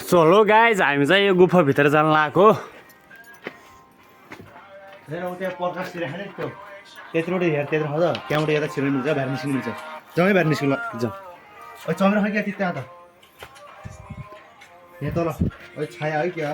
चलो गाइज हामी चाहिँ यो गुफाभित्र जान लागेको त्यहाँ प्रकाशतिर खाने त्यो त्यत्रोबाट हेर त्यत्रो छ त्यहाँबाट यता छिर्नु मिल्छ बाहिर निस्किनु मिल्छ जम्मै बाहिर निस्किनु जाउँ चमेरा खै क्या त्यहाँ त यहाँ तल छाया है क्या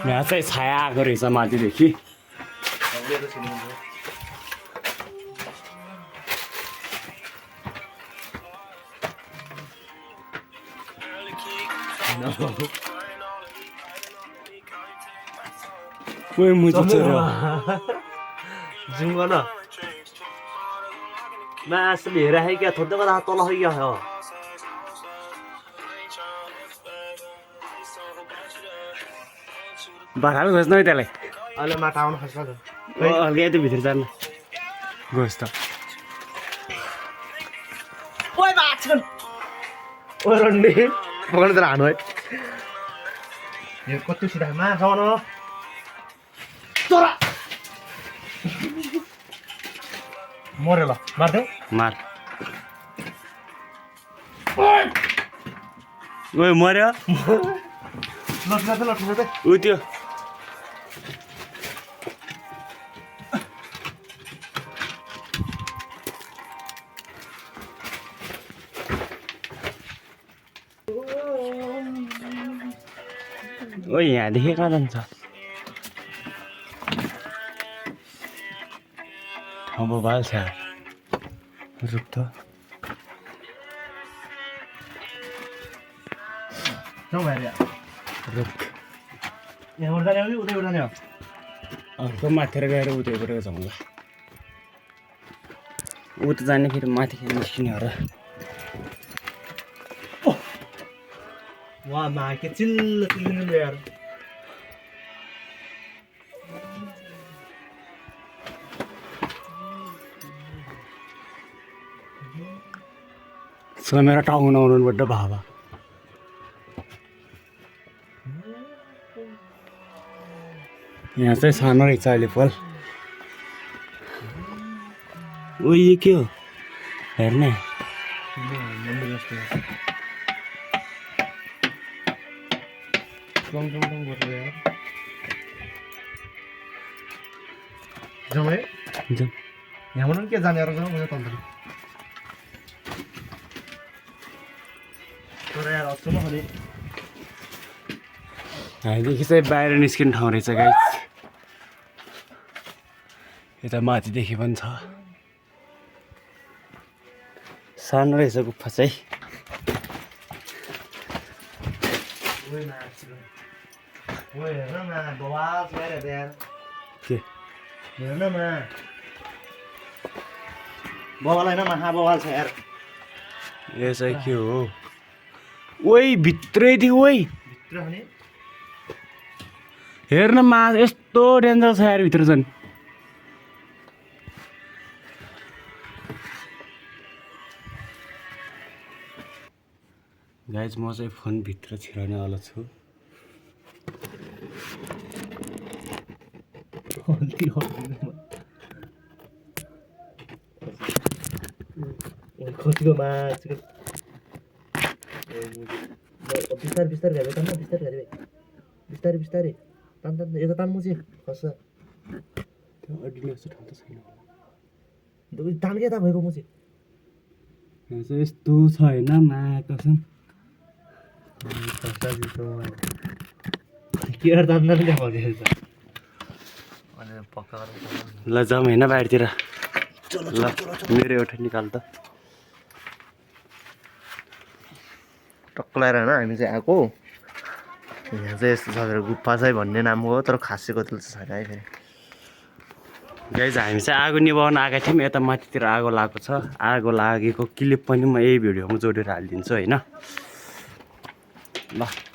यहाँ चाहिँ छाया आएको रहेछ माथिदेखि ओइ मुझे जुम गर्न मासुले हेराखे क्या थोड्दै गर्दा तल खै क्या हो बाख्राले खोज्नु है त्यसलाई अहिले माटा आउनु खोज्छ हल्का यति भित्र जानु गयोस् त ओइ बाछन ओइ रन्डी पकड तर हानु है यो कति सिधा माछा न चरा मर्यो ल मार्देऊ मार ओइ मर्यो लट्ठु ऊ त्यो ओ यहाँदेखि कहाँ जान्छ अब बाल्छ रुख त जाउँ भाइ रुख यहाँबाट जाने हो कि उतैबाट जाने हो अर्को माथिर गएर उतैबाट जाउँ ल उता जाने फेरि माथि निस्किने हो र वहाँ माके चिल्लो चिल्लो यार मेरा टाउन आउनुबाट भावा यहाँ चाहिँ सानो रहेछ अहिले फल ओ यो के हो हेर्ने जाउँ है जाउँ यहाँबाट पनि के जाने र जाउँ उयो तन्त्र तर यार अस्ति न भने हामीदेखि चाहिँ बाहिर निस्किने ठाउँ रहेछ गाइस यता माथिदेखि पनि छ सानो रहेछ गुफा चाहिँ हेर्न न बवाल छ यार के हेर्न न बवाल होइन माहा बवाल छ यार यो चाहिँ के हो ओइ भित्रैदेखि ओइ भित्र भने हेर्न मा यस्तो डेन्जर छ यार भित्र झन् गाइज म चाहिँ फोन भित्र छिराउने वाला छु खोजीको माछको बिस्तारै बिस्तारै हेर्दै तान्न बिस्तारै हेर्दै बिस्तारै बिस्तारै तान तान यता तान्नु चाहिँ खस्छ अडिने जस्तो ठाउँ त छैन तान के त भएको म चाहिँ यहाँ चाहिँ यस्तो छ होइन मायाको छ के तान्दा पनि देखाउँछ ल जाउँ होइन बाहिरतिर ल मेरो एउटा निकाल त टक्क लगाएर होइन हामी चाहिँ आएको यहाँ चाहिँ यस्तो छ गुफा चाहिँ भन्ने नाम हो तर खासैको त छैन है फेरि गाइज हामी चाहिँ आगो निभाउन आएका थियौँ यता माथितिर आगो लागेको छ आगो लागेको क्लिप पनि म यही भिडियोमा जोडेर हालिदिन्छु होइन ल